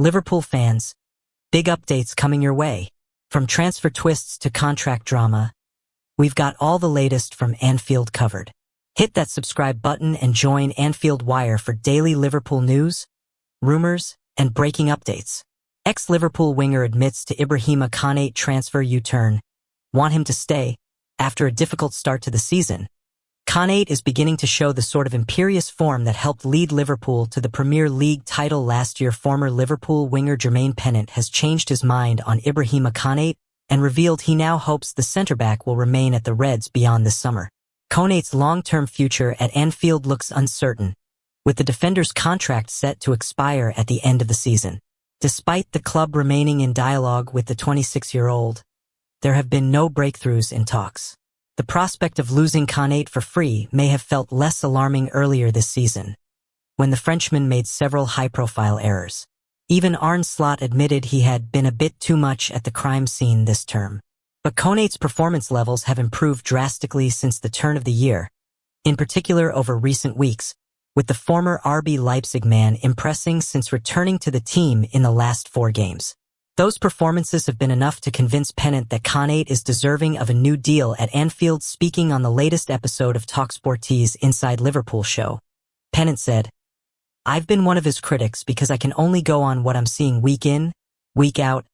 Liverpool fans, big updates coming your way. From transfer twists to contract drama, we've got all the latest from Anfield covered. Hit that subscribe button and join Anfield Wire for daily Liverpool news, rumors, and breaking updates. Ex-Liverpool winger admits to Ibrahima Konate transfer U-turn. Want him to stay? After a difficult start to the season, Konate is beginning to show the sort of imperious form that helped lead Liverpool to the Premier League title last year. Former Liverpool winger Jermaine Pennant has changed his mind on Ibrahima Konate and revealed he now hopes the centre-back will remain at the Reds beyond this summer. Konate's long-term future at Anfield looks uncertain, with the defender's contract set to expire at the end of the season. Despite the club remaining in dialogue with the 26-year-old, there have been no breakthroughs in talks. The prospect of losing Konate for free may have felt less alarming earlier this season, when the Frenchman made several high-profile errors. Even Arne Slot admitted he had been a bit too much at the crime scene this term. But Konate's performance levels have improved drastically since the turn of the year, in particular over recent weeks, with the former RB Leipzig man impressing since returning to the team in the last 4 games. Those performances have been enough to convince Pennant that Konate is deserving of a new deal at Anfield. Speaking on the latest episode of TalkSport's Inside Liverpool show, Pennant said, "I've been one of his critics because I can only go on what I'm seeing week in, week out,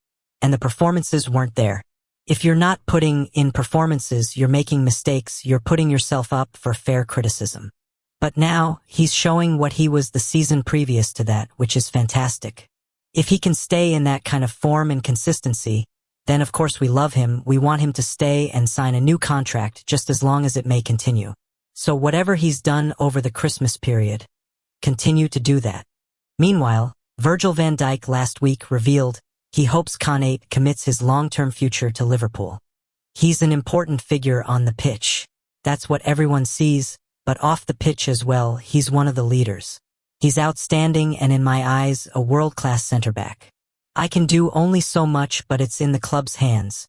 and the performances weren't there. If you're not putting in performances, you're making mistakes, you're putting yourself up for fair criticism. But now, he's showing what he was the season previous to that, which is fantastic. If he can stay in that kind of form and consistency, then of course we love him, we want him to stay and sign a new contract just as long as it may continue. So whatever he's done over the Christmas period, continue to do that." Meanwhile, Virgil van Dijk last week revealed he hopes Konate commits his long-term future to Liverpool. "He's an important figure on the pitch. That's what everyone sees, but off the pitch as well, he's one of the leaders. He's outstanding and in my eyes, a world-class centre-back. I can do only so much, but it's in the club's hands,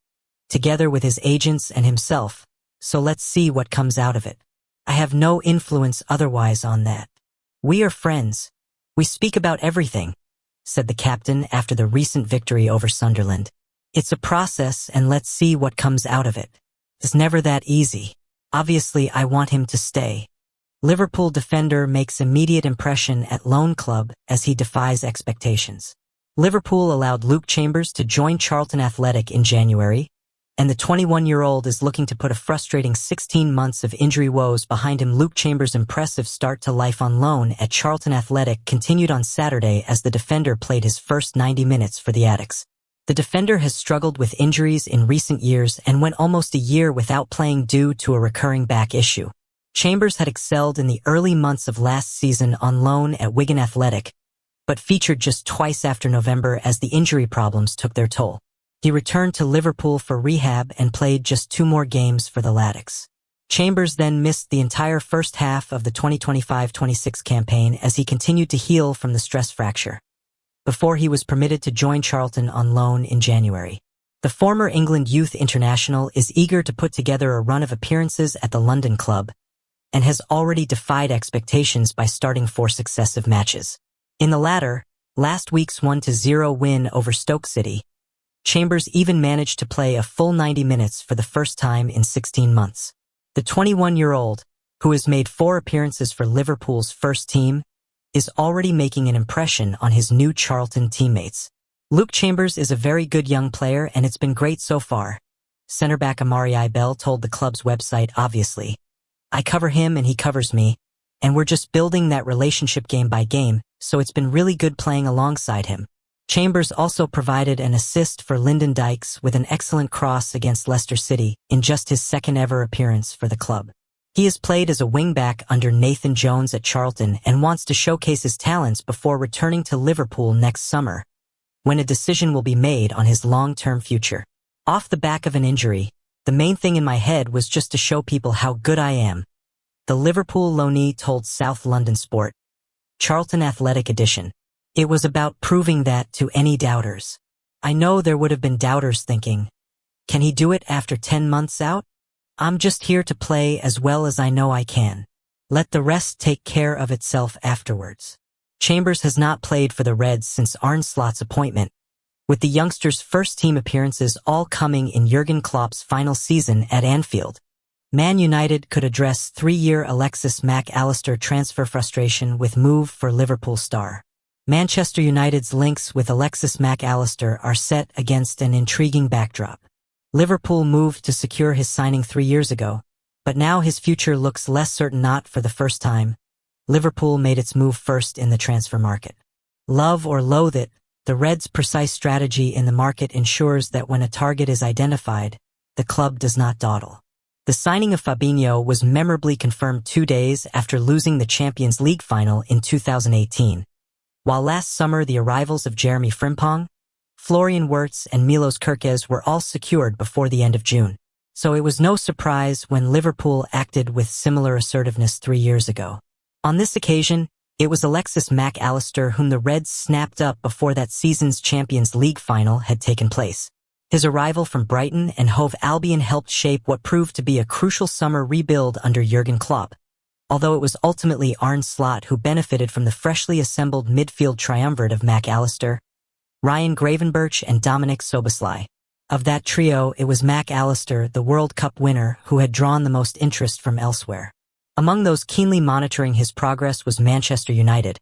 together with his agents and himself, so let's see what comes out of it. I have no influence otherwise on that. We are friends. We speak about everything," said the captain after the recent victory over Sunderland. "It's a process and let's see what comes out of it. It's never that easy. Obviously, I want him to stay." Liverpool defender makes immediate impression at loan club as he defies expectations. Liverpool allowed Luke Chambers to join Charlton Athletic in January, and the 21-year-old is looking to put a frustrating 16 months of injury woes behind him. Luke Chambers' impressive start to life on loan at Charlton Athletic continued on Saturday as the defender played his first 90 minutes for the Attics. The defender has struggled with injuries in recent years and went almost a year without playing due to a recurring back issue. Chambers had excelled in the early months of last season on loan at Wigan Athletic, but featured just twice after November as the injury problems took their toll. He returned to Liverpool for rehab and played just 2 more games for the Latics. Chambers then missed the entire first half of the 2025-26 campaign as he continued to heal from the stress fracture, before he was permitted to join Charlton on loan in January. The former England youth international is eager to put together a run of appearances at the London club, and has already defied expectations by starting 4 successive matches. In the latter, last week's 1-0 win over Stoke City, Chambers even managed to play a full 90 minutes for the first time in 16 months. The 21-year-old, who has made 4 appearances for Liverpool's first team, is already making an impression on his new Charlton teammates. Luke Chambers is a very good young player and it's been great so far, centre-back Amari Bell told the club's website. "Obviously, I cover him and he covers me, and we're just building that relationship game by game, so it's been really good playing alongside him." Chambers also provided an assist for Lyndon Dykes with an excellent cross against Leicester City in just his second ever appearance for the club. He has played as a wing-back under Nathan Jones at Charlton and wants to showcase his talents before returning to Liverpool next summer, when a decision will be made on his long-term future. "Off the back of an injury, the main thing in my head was just to show people how good I am," the Liverpool loanee told South London Sport, Charlton Athletic edition. "It was about proving that to any doubters. I know there would have been doubters thinking, can he do it after 10 months out? I'm just here to play as well as I know I can. Let the rest take care of itself afterwards." Chambers has not played for the Reds since Arne Slot's appointment, with the youngster's first-team appearances all coming in Jurgen Klopp's final season at Anfield. Man United could address 3-year Alexis Mac Allister transfer frustration with move for Liverpool star. Manchester United's links with Alexis Mac Allister are set against an intriguing backdrop. Liverpool moved to secure his signing 3 years ago, but now his future looks less certain. Not for the first time, Liverpool made its move first in the transfer market. Love or loathe it, the Reds' precise strategy in the market ensures that when a target is identified, the club does not dawdle. The signing of Fabinho was memorably confirmed 2 days after losing the Champions League final in 2018, while last summer the arrivals of Jeremy Frimpong, Florian Wirtz and Milos Kerkez were all secured before the end of June. So it was no surprise when Liverpool acted with similar assertiveness 3 years ago. On this occasion, it was Alexis Mac Allister whom the Reds snapped up before that season's Champions League final had taken place. His arrival from Brighton and Hove Albion helped shape what proved to be a crucial summer rebuild under Jurgen Klopp, although it was ultimately Arne Slot who benefited from the freshly assembled midfield triumvirate of Mac Allister, Ryan Gravenberch and Dominic Szoboszlai. Of that trio, it was Mac Allister, the World Cup winner, who had drawn the most interest from elsewhere. Among those keenly monitoring his progress was Manchester United,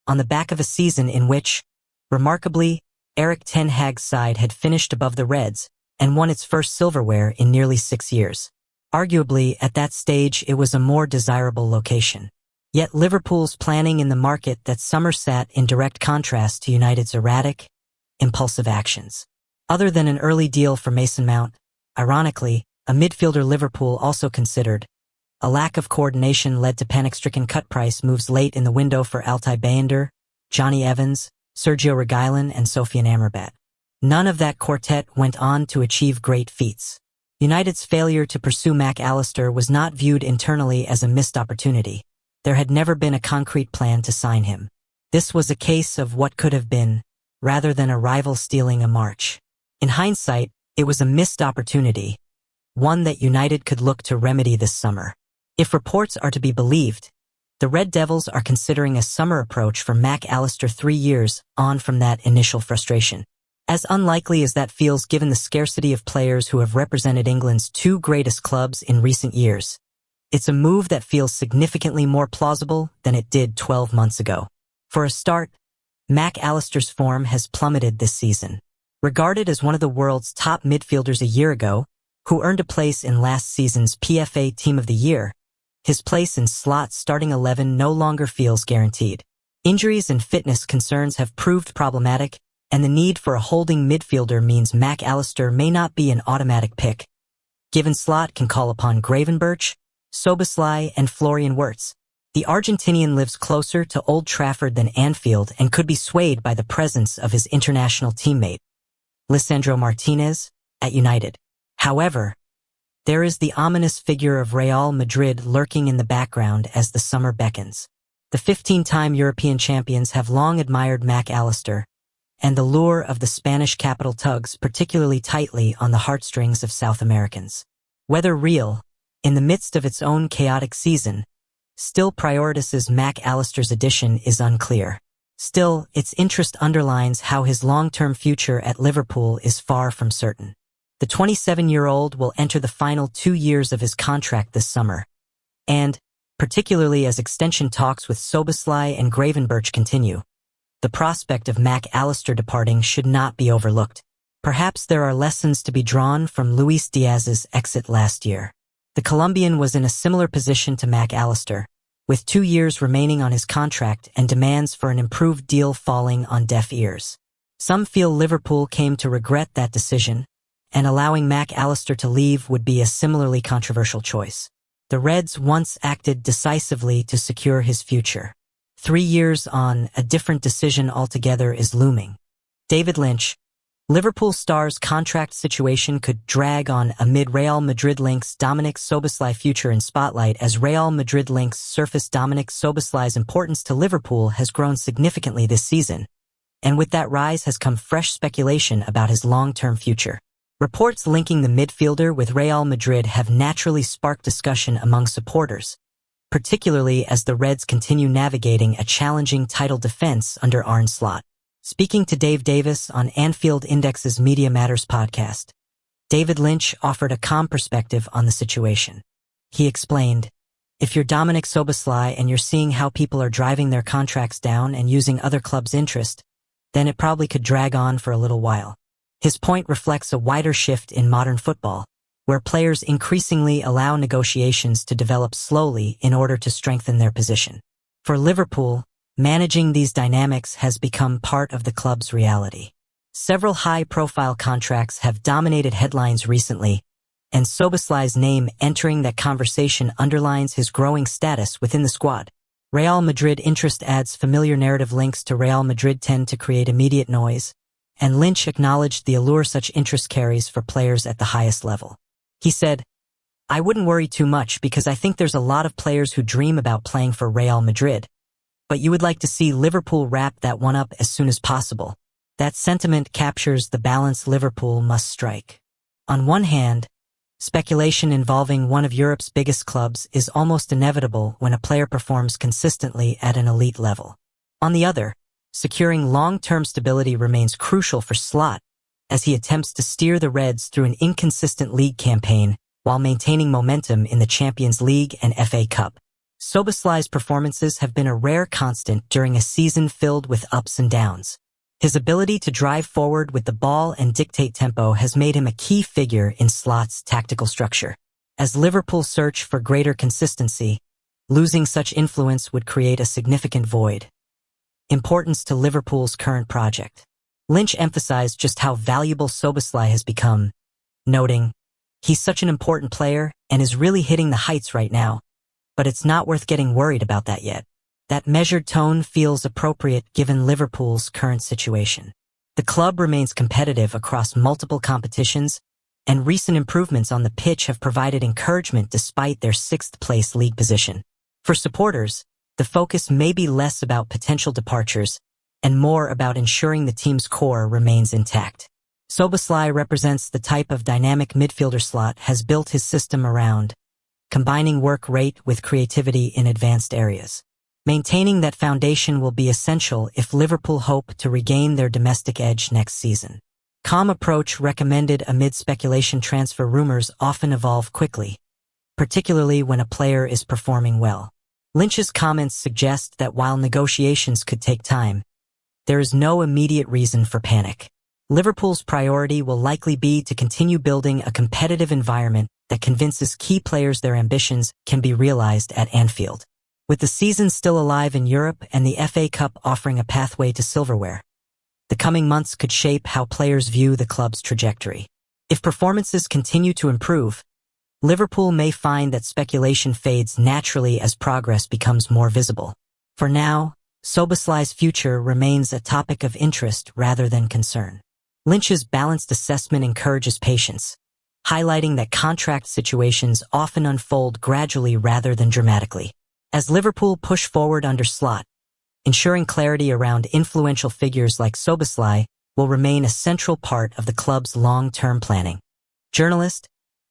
on the back of a season in which, remarkably, Erik ten Hag's side had finished above the Reds and won its first silverware in nearly 6 years. Arguably, at that stage, it was a more desirable location. Yet Liverpool's planning in the market that summer sat in direct contrast to United's erratic, impulsive actions. Other than an early deal for Mason Mount, ironically, a midfielder Liverpool also considered, a lack of coordination led to panic-stricken cut price moves late in the window for Altay Bayındır, Johnny Evans, Sergio Reguilón and Sofian Amrabat. None of that quartet went on to achieve great feats. United's failure to pursue Mac Allister was not viewed internally as a missed opportunity. There had never been a concrete plan to sign him. This was a case of what could have been, rather than a rival stealing a march. In hindsight, it was a missed opportunity, one that United could look to remedy this summer. If reports are to be believed, the Red Devils are considering a summer approach for Mac Allister 3 years on from that initial frustration. As unlikely as that feels given the scarcity of players who have represented England's 2 greatest clubs in recent years, it's a move that feels significantly more plausible than it did 12 months ago. For a start, Mac Allister's form has plummeted this season. Regarded as one of the world's top midfielders a year ago, who earned a place in last season's PFA Team of the Year, his place in Slot's starting 11 no longer feels guaranteed. Injuries and fitness concerns have proved problematic, and the need for a holding midfielder means Mac Allister may not be an automatic pick, given Slot can call upon Gravenberch, Szoboszlai and Florian Wirtz. The Argentinian lives closer to Old Trafford than Anfield and could be swayed by the presence of his international teammate, Lisandro Martinez, at United. However, there is the ominous figure of Real Madrid lurking in the background as the summer beckons. The 15-time European champions have long admired Mac Allister, and the lure of the Spanish capital tugs particularly tightly on the heartstrings of South Americans. Whether Real, in the midst of its own chaotic season, still prioritizes Mac Allister's addition is unclear. Still, its interest underlines how his long-term future at Liverpool is far from certain. The 27-year-old will enter the final 2 years of his contract this summer, and, particularly as extension talks with Szoboszlai and Gravenberch continue, the prospect of Mac Allister departing should not be overlooked. Perhaps there are lessons to be drawn from Luis Diaz's exit last year. The Colombian was in a similar position to Mac Allister, with 2 years remaining on his contract and demands for an improved deal falling on deaf ears. Some feel Liverpool came to regret that decision, and allowing Mac Allister to leave would be a similarly controversial choice. The Reds once acted decisively to secure his future. 3 years on, a different decision altogether is looming. David Lynch, Liverpool star's contract situation could drag on amid Real Madrid links Dominic Szoboszlai future in spotlight as Real Madrid links surface. Dominic Szoboszlai's importance to Liverpool has grown significantly this season, and with that rise has come fresh speculation about his long-term future. Reports linking the midfielder with Real Madrid have naturally sparked discussion among supporters, particularly as the Reds continue navigating a challenging title defense under Arne Slot. Speaking to Dave Davis on Anfield Index's Media Matters podcast, David Lynch offered a calm perspective on the situation. He explained, "If you're Dominic Szoboszlai and you're seeing how people are driving their contracts down and using other clubs' interest, then it probably could drag on for a little while." His point reflects a wider shift in modern football, where players increasingly allow negotiations to develop slowly in order to strengthen their position. For Liverpool, managing these dynamics has become part of the club's reality. Several high-profile contracts have dominated headlines recently, and Szoboszlai's name entering that conversation underlines his growing status within the squad. Real Madrid interest adds familiar narrative links to Real Madrid tend to create immediate noise, and Lynch acknowledged the allure such interest carries for players at the highest level. He said, "I wouldn't worry too much because I think there's a lot of players who dream about playing for Real Madrid, but you would like to see Liverpool wrap that one up as soon as possible." That sentiment captures the balance Liverpool must strike. On one hand, speculation involving one of Europe's biggest clubs is almost inevitable when a player performs consistently at an elite level. On the other, securing long-term stability remains crucial for Slot as he attempts to steer the Reds through an inconsistent league campaign while maintaining momentum in the Champions League and FA Cup. Szoboszlai's performances have been a rare constant during a season filled with ups and downs. His ability to drive forward with the ball and dictate tempo has made him a key figure in Slot's tactical structure. As Liverpool search for greater consistency, losing such influence would create a significant void. Importance to Liverpool's current project. Lynch emphasized just how valuable Szoboszlai has become, noting, "He's such an important player and is really hitting the heights right now, but it's not worth getting worried about that yet." That measured tone feels appropriate given Liverpool's current situation. The club remains competitive across multiple competitions, and recent improvements on the pitch have provided encouragement despite their sixth-place league position. For supporters, the focus may be less about potential departures and more about ensuring the team's core remains intact. Szoboszlai represents the type of dynamic midfielder Slot has built his system around, combining work rate with creativity in advanced areas. Maintaining that foundation will be essential if Liverpool hope to regain their domestic edge next season. Calm approach recommended amid speculation. Transfer rumors often evolve quickly, particularly when a player is performing well. Lynch's comments suggest that while negotiations could take time, there is no immediate reason for panic. Liverpool's priority will likely be to continue building a competitive environment that convinces key players their ambitions can be realized at Anfield. With the season still alive in Europe and the FA Cup offering a pathway to silverware, the coming months could shape how players view the club's trajectory. If performances continue to improve, Liverpool may find that speculation fades naturally as progress becomes more visible. For now, Szoboszlai's future remains a topic of interest rather than concern. Lynch's balanced assessment encourages patience, highlighting that contract situations often unfold gradually rather than dramatically. As Liverpool push forward under Slot, ensuring clarity around influential figures like Szoboszlai will remain a central part of the club's long-term planning. Journalist,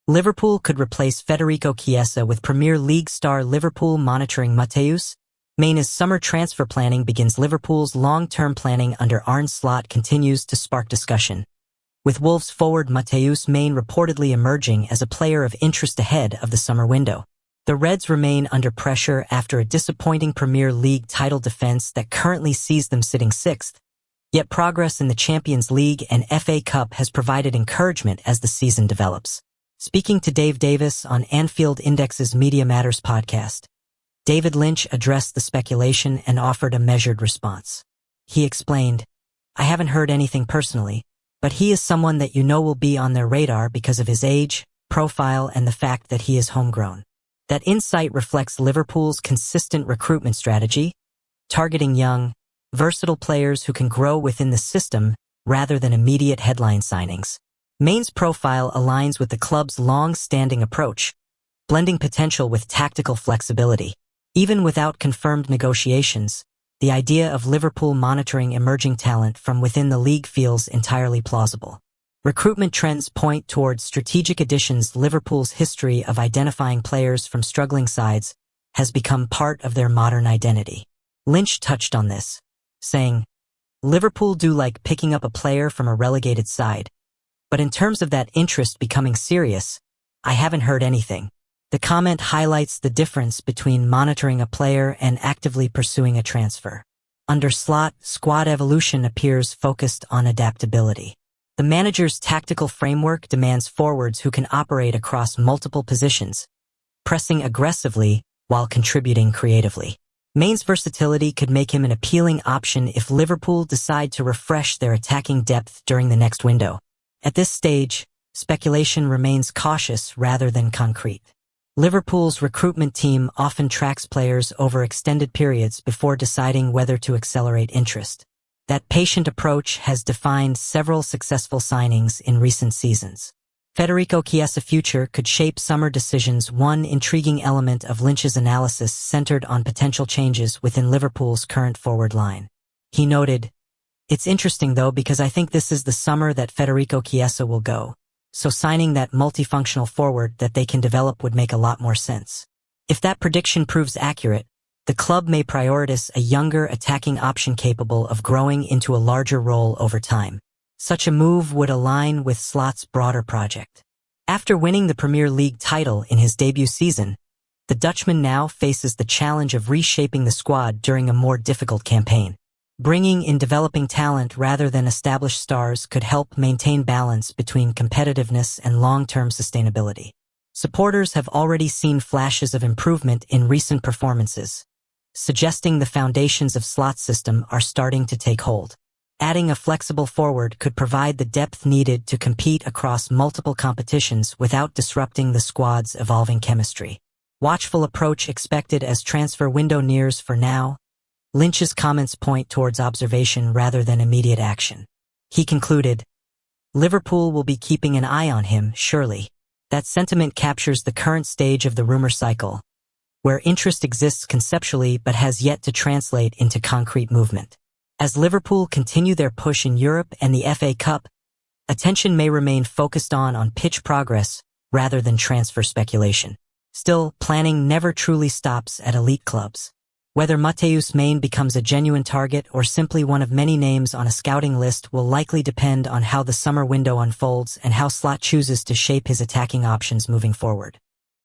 Liverpool could replace Federico Chiesa with Premier League star Liverpool monitoring Mateus. Main's summer transfer planning begins. Liverpool's long-term planning under Arne Slot continues to spark discussion, with Wolves forward Mateus Main reportedly emerging as a player of interest ahead of the summer window. The Reds remain under pressure after a disappointing Premier League title defense that currently sees them sitting sixth, yet progress in the Champions League and FA Cup has provided encouragement as the season develops. Speaking to Dave Davis on Anfield Index's Media Matters podcast, David Lynch addressed the speculation and offered a measured response. He explained, "I haven't heard anything personally, but he is someone that you know will be on their radar because of his age, profile, and the fact that he is homegrown." That insight reflects Liverpool's consistent recruitment strategy, targeting young, versatile players who can grow within the system rather than immediate headline signings. Main's profile aligns with the club's long-standing approach, blending potential with tactical flexibility. Even without confirmed negotiations, the idea of Liverpool monitoring emerging talent from within the league feels entirely plausible. Recruitment trends point towards strategic additions. Liverpool's history of identifying players from struggling sides has become part of their modern identity. Lynch touched on this, saying, "Liverpool do like picking up a player from a relegated side, but in terms of that interest becoming serious, I haven't heard anything." The comment highlights the difference between monitoring a player and actively pursuing a transfer. Under Slot, squad evolution appears focused on adaptability. The manager's tactical framework demands forwards who can operate across multiple positions, pressing aggressively while contributing creatively. Main's versatility could make him an appealing option if Liverpool decide to refresh their attacking depth during the next window. At this stage, speculation remains cautious rather than concrete. Liverpool's recruitment team often tracks players over extended periods before deciding whether to accelerate interest. That patient approach has defined several successful signings in recent seasons. Federico Chiesa's future could shape summer decisions. One intriguing element of Lynch's analysis centered on potential changes within Liverpool's current forward line. He noted, "It's interesting though because I think this is the summer that Federico Chiesa will go, so signing that multifunctional forward that they can develop would make a lot more sense." If that prediction proves accurate, the club may prioritize a younger attacking option capable of growing into a larger role over time. Such a move would align with Slot's broader project. After winning the Premier League title in his debut season, the Dutchman now faces the challenge of reshaping the squad during a more difficult campaign. Bringing in developing talent rather than established stars could help maintain balance between competitiveness and long-term sustainability. Supporters have already seen flashes of improvement in recent performances, suggesting the foundations of Slot's system are starting to take hold. Adding a flexible forward could provide the depth needed to compete across multiple competitions without disrupting the squad's evolving chemistry. Watchful approach expected as transfer window nears. For now, Lynch's comments point towards observation rather than immediate action. He concluded, "Liverpool will be keeping an eye on him, surely." That sentiment captures the current stage of the rumor cycle, where interest exists conceptually but has yet to translate into concrete movement. As Liverpool continue their push in Europe and the FA Cup, attention may remain focused on pitch progress rather than transfer speculation. Still, planning never truly stops at elite clubs. Whether Matheus Main becomes a genuine target or simply one of many names on a scouting list will likely depend on how the summer window unfolds and how Slot chooses to shape his attacking options moving forward.